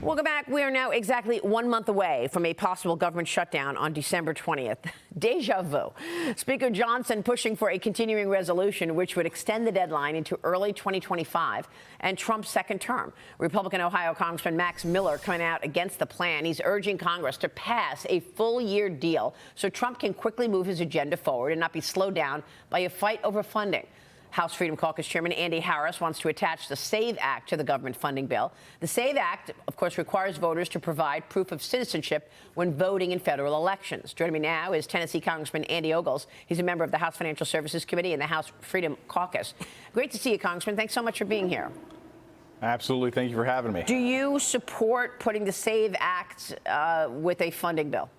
Welcome back. We are now exactly 1 month away from a possible government shutdown on December 20th. Deja vu. Speaker Johnson pushing for a continuing resolution which would extend the deadline into early 2025 and Trump's second term. Republican Ohio Congressman Max Miller coming out against the plan. He's urging Congress to pass a full-year deal so Trump can quickly move his agenda forward and not be slowed down by a fight over funding. House Freedom Caucus Chairman Andy Harris wants to attach the SAVE Act to the government funding bill. The SAVE Act, of course, requires voters to provide proof of citizenship when voting in federal elections. Joining me now is Tennessee Congressman Andy Ogles. He's a member of the House Financial Services Committee and the House Freedom Caucus. Great to see you, Congressman. Thanks so much for being here. Absolutely. Thank you for having me. Do you support putting the SAVE Act with a funding bill?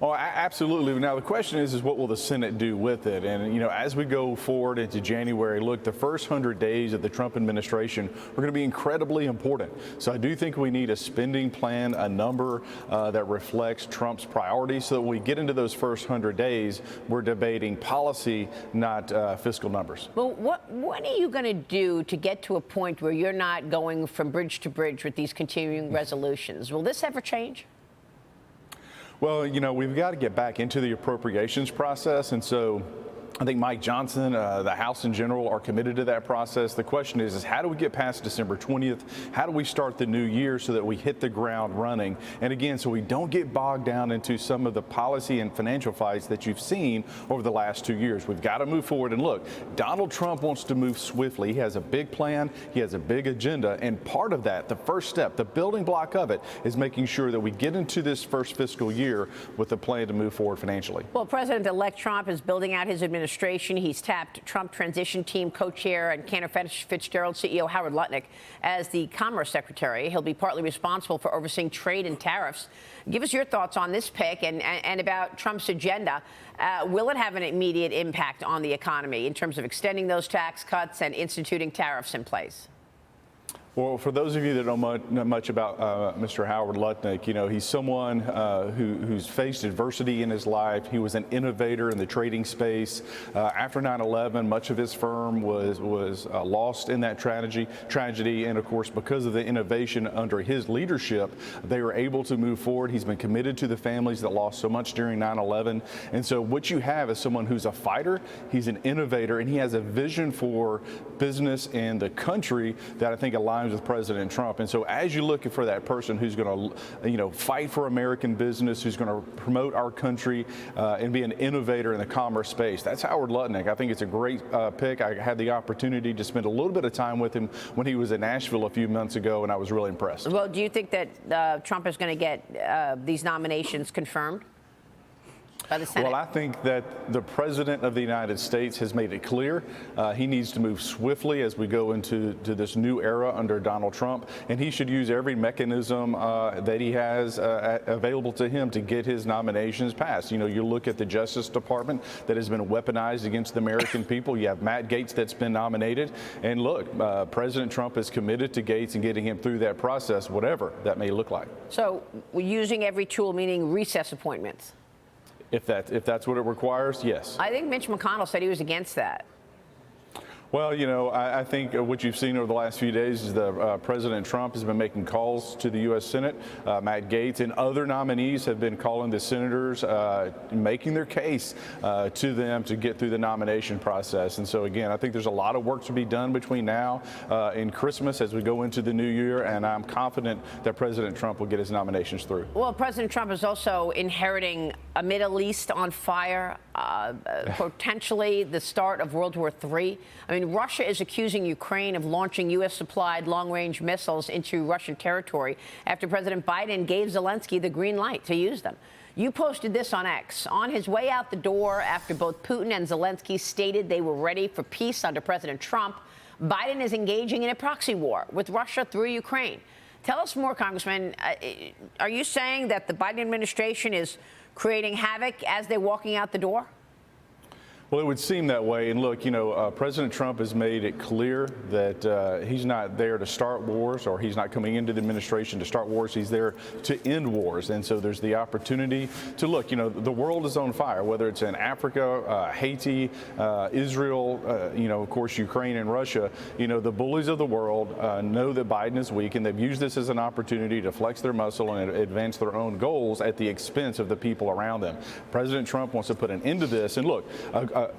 Oh, absolutely. Now, the question is what will the Senate do with it? And, you know, as we go forward into January, look, the first 100 days of the Trump administration are going to be incredibly important. So I do think we need a spending plan, a number that reflects Trump's priorities so that when we get into those first 100 days, we're debating policy, not fiscal numbers. Well, what are you going to do to get to a point where you're not going from bridge to bridge with these continuing resolutions? Will this ever change? Well, you know, we've got to get back into the appropriations process. And so I think Mike Johnson, the House in general, are committed to that process. The question is how do we get past December 20th? How do we start the new year so that we hit the ground running? And again, so we don't get bogged down into some of the policy and financial fights that you've seen over the last 2 years. We've got to move forward. And look, Donald Trump wants to move swiftly. He has a big plan. He has a big agenda. And part of that, the first step, the building block of it, is making sure that we get into this first fiscal year with a plan to move forward financially. Well, President-elect Trump is building out his administration. He's tapped Trump transition team co-chair and Cantor Fitzgerald CEO Howard Lutnick as the Commerce Secretary. He'll be partly responsible for overseeing trade and tariffs. Give us your thoughts on this pick and about Trump's agenda. Will it have an immediate impact on the economy in terms of extending those tax cuts and instituting tariffs in place? Well, for those of you that don't know much about Mr. Howard Lutnick, you know, he's someone who's faced adversity in his life. He was an innovator in the trading space. After 9/11, much of his firm was lost in that tragedy. And, of course, because of the innovation under his leadership, they were able to move forward. He's been committed to the families that lost so much during 9/11. And so what you have is someone who's a fighter, he's an innovator, and he has a vision for business and the country that I think aligns with President Trump. And so as you're looking for that person who's going to, you know, fight for American business, who's going to promote our country and be an innovator in the commerce space, that's Howard Lutnick. I think it's a great pick. I had the opportunity to spend a little bit of time with him when he was in Nashville a few months ago, and I was really impressed. Well, do you think that Trump is going to get these nominations confirmed by the Senate? Well, I think that the President of the United States has made it clear he needs to move swiftly as we go into this new era under Donald Trump, and he should use every mechanism that he has available to him to get his nominations passed. You know, you look at the Justice Department that has been weaponized against the American people. You have Matt Gaetz that's been nominated, and look, President Trump is committed to Gaetz and getting him through that process, whatever that may look like. So we're using every tool, meaning recess appointments? If that's what it requires, yes. I think Mitch McConnell said he was against that. Well, you know, I think what you've seen over the last few days is that President Trump has been making calls to the U.S. Senate. Matt Gaetz and other nominees have been calling the senators, making their case to them to get through the nomination process. And so, again, I think there's a lot of work to be done between now and Christmas as we go into the new year, and I'm confident that President Trump will get his nominations through. Well, President Trump is also inheriting a Middle East on fire, potentially the start of World War III. I mean, Russia is accusing Ukraine of launching U.S.-supplied long-range missiles into Russian territory after President Biden gave Zelensky the green light to use them. You posted this on X. On his way out the door after both Putin and Zelensky stated they were ready for peace under President Trump, Biden is engaging in a proxy war with Russia through Ukraine. Tell us more, Congressman. Are you saying that the Biden administration is creating havoc as they're walking out the door? Well, it would seem that way. And look, President Trump has made it clear that he's not there to start wars, or he's not coming into the administration to start wars. He's there to end wars. And so there's the opportunity to look, the world is on fire, whether it's in Africa, Haiti, Israel, of course, Ukraine and Russia. The bullies of the world know that Biden is weak, and they've used this as an opportunity to flex their muscle and advance their own goals at the expense of the people around them. President Trump wants to put an end to this. And look,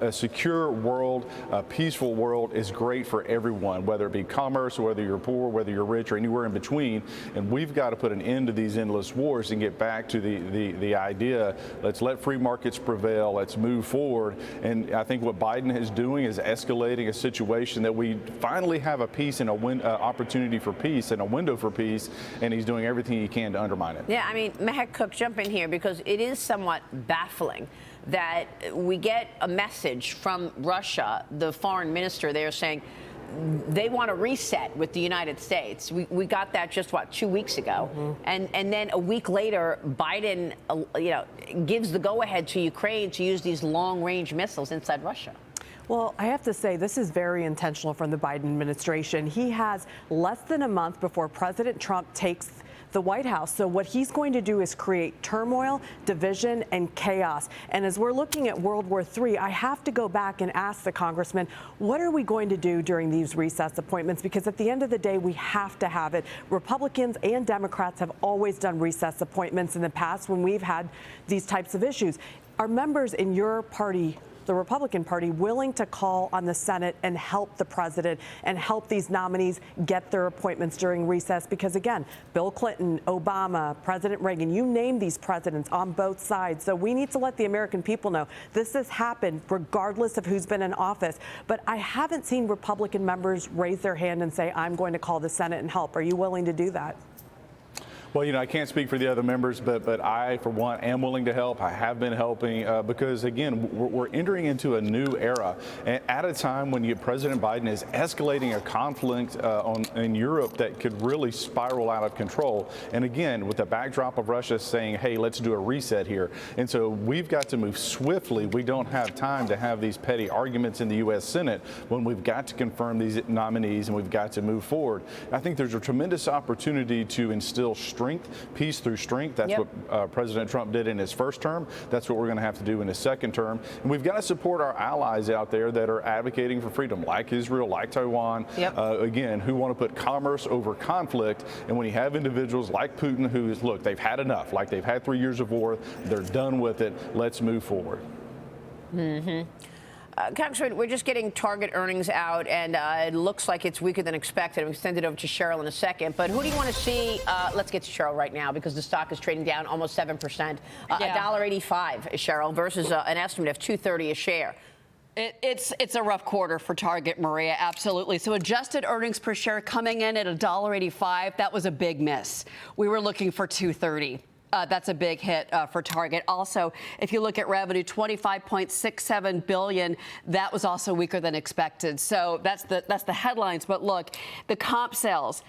a secure world, a peaceful world is great for everyone, whether it be commerce, whether you're poor, whether you're rich, or anywhere in between. And we've got to put an end to these endless wars and get back to the idea, let's let free markets prevail, let's move forward. And I think what Biden is doing is escalating a situation that we finally have a peace and opportunity for peace and a window for peace, and he's doing everything he can to undermine it. Yeah, I mean, Mehek Cook, jump in here, because it is somewhat baffling that we get a message from Russia, the foreign minister there, saying they want to reset with the United States. We got that just, 2 weeks ago. Mm-hmm. And then a week later, Biden, gives the go-ahead to Ukraine to use these long-range missiles inside Russia. Well, I have to say, this is very intentional from the Biden administration. He has less than a month before President Trump takes the White House. So what he's going to do is create turmoil, division, and chaos. And as we're looking at World War III, I have to go back and ask the congressman, what are we going to do during these recess appointments? Because at the end of the day, we have to have it. Republicans and Democrats have always done recess appointments in the past when we've had these types of issues. Are members in your party, the Republican Party, willing to call on the Senate and help the president and help these nominees get their appointments during recess? Because again, Bill Clinton, Obama, President Reagan, you name these presidents on both sides. So we need to let the American people know this has happened regardless of who's been in office. But I haven't seen Republican members raise their hand and say, I'm going to call the Senate and help. Are you willing to do that? Well, I can't speak for the other members, but I, for one, am willing to help. I have been helping because, again, we're entering into a new era. And at a time when President Biden is escalating a conflict in Europe that could really spiral out of control. And again, with the backdrop of Russia saying, hey, let's do a reset here. And so we've got to move swiftly. We don't have time to have these petty arguments in the U.S. Senate when we've got to confirm these nominees and we've got to move forward. I think there's a tremendous opportunity to instill peace through strength. That's what President Trump did in his first term. That's what we're going to have to do in his second term. And we've got to support our allies out there that are advocating for freedom, like Israel, like Taiwan, again, who want to put commerce over conflict. And when you have individuals like Putin look, they've had enough, like they've had 3 years of war, they're done with it, let's move forward. Mm-hmm. Congressman, we're just getting Target earnings out, and it looks like it's weaker than expected. We'll send it over to Cheryl in a second. But who do you want to see? Let's get to Cheryl right now, because the stock is trading down almost 7%. $1.85, Cheryl, versus an estimate of $2.30 a share. It's a rough quarter for Target, Maria, absolutely. So adjusted earnings per share coming in at $1.85. That was a big miss. We were looking for $2.30. That's a big hit for Target. Also, if you look at revenue, $25.67 billion, that was also weaker than expected. So that's the headlines. But look, the comp sales,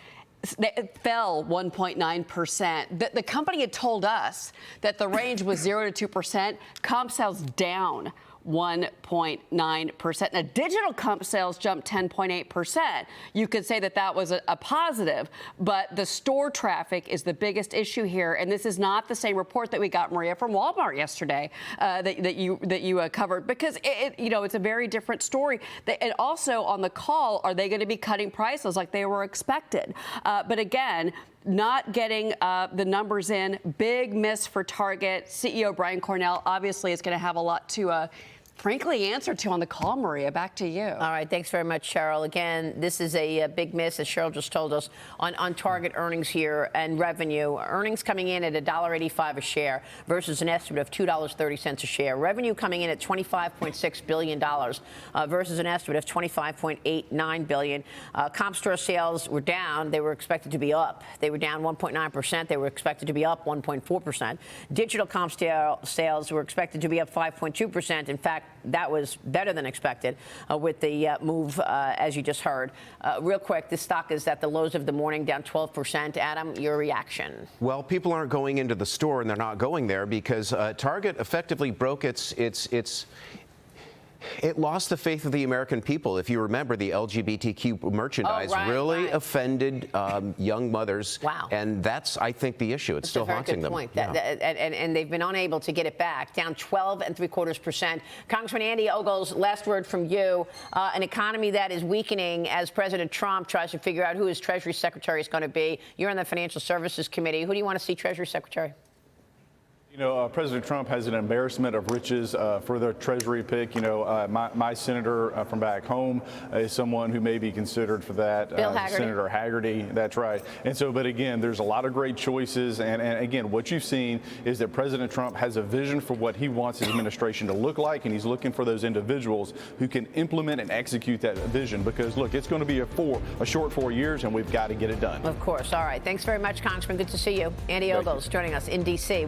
it fell 1.9%. The company had told us that the range was 0 to 2%. Comp sales down 1.9%. Now, digital comp sales jumped 10.8%. You could say that was a positive, but the store traffic is the biggest issue here. And this is not the same report that we got, Maria, from Walmart yesterday that you covered, because it's a very different story. And also on the call, are they going to be cutting prices like they were expected? But again, not getting the numbers in. Big miss for Target. CEO Brian Cornell obviously is going to have a lot to frankly answer to on the call, Maria. Back to you. All right. Thanks very much, Cheryl. Again, this is a big miss, as Cheryl just told us, on Target earnings here and revenue. Earnings coming in at $1.85 a share versus an estimate of $2.30 a share. Revenue coming in at $25.6 billion versus an estimate of $25.89 billion. Comp store sales were down. They were expected to be up. They were down 1.9%. They were expected to be up 1.4%. Digital comp sales were expected to be up 5.2%. In fact, that was better than expected with the move, as you just heard. Real quick, this stock is at the lows of the morning, down 12%. Adam, your reaction? Well, people aren't going into the store, and they're not going there because Target effectively broke its It lost the faith of the American people. If you remember, the LGBTQ merchandise really offended young mothers. Wow. And that's, I think, the issue. It's still haunting them. Point. And they've been unable to get it back, down 12.75%. Congressman Andy Ogles, last word from you. An economy that is weakening as President Trump tries to figure out who his Treasury Secretary is going to be. You're on the Financial Services Committee. Who do you want to see Treasury Secretary? You know, President Trump has an embarrassment of riches for the Treasury pick. You know, my senator from back home is someone who may be considered for that. Bill Hagerty. Senator Hagerty, that's right. And so, but again, there's a lot of great choices. And again, what you've seen is that President Trump has a vision for what he wants his administration to look like. And he's looking for those individuals who can implement and execute that vision. Because, look, it's going to be a short 4 years, and we've got to get it done. Of course. All right. Thanks very much, Congressman. Good to see you. Andy Ogles joining us in D.C.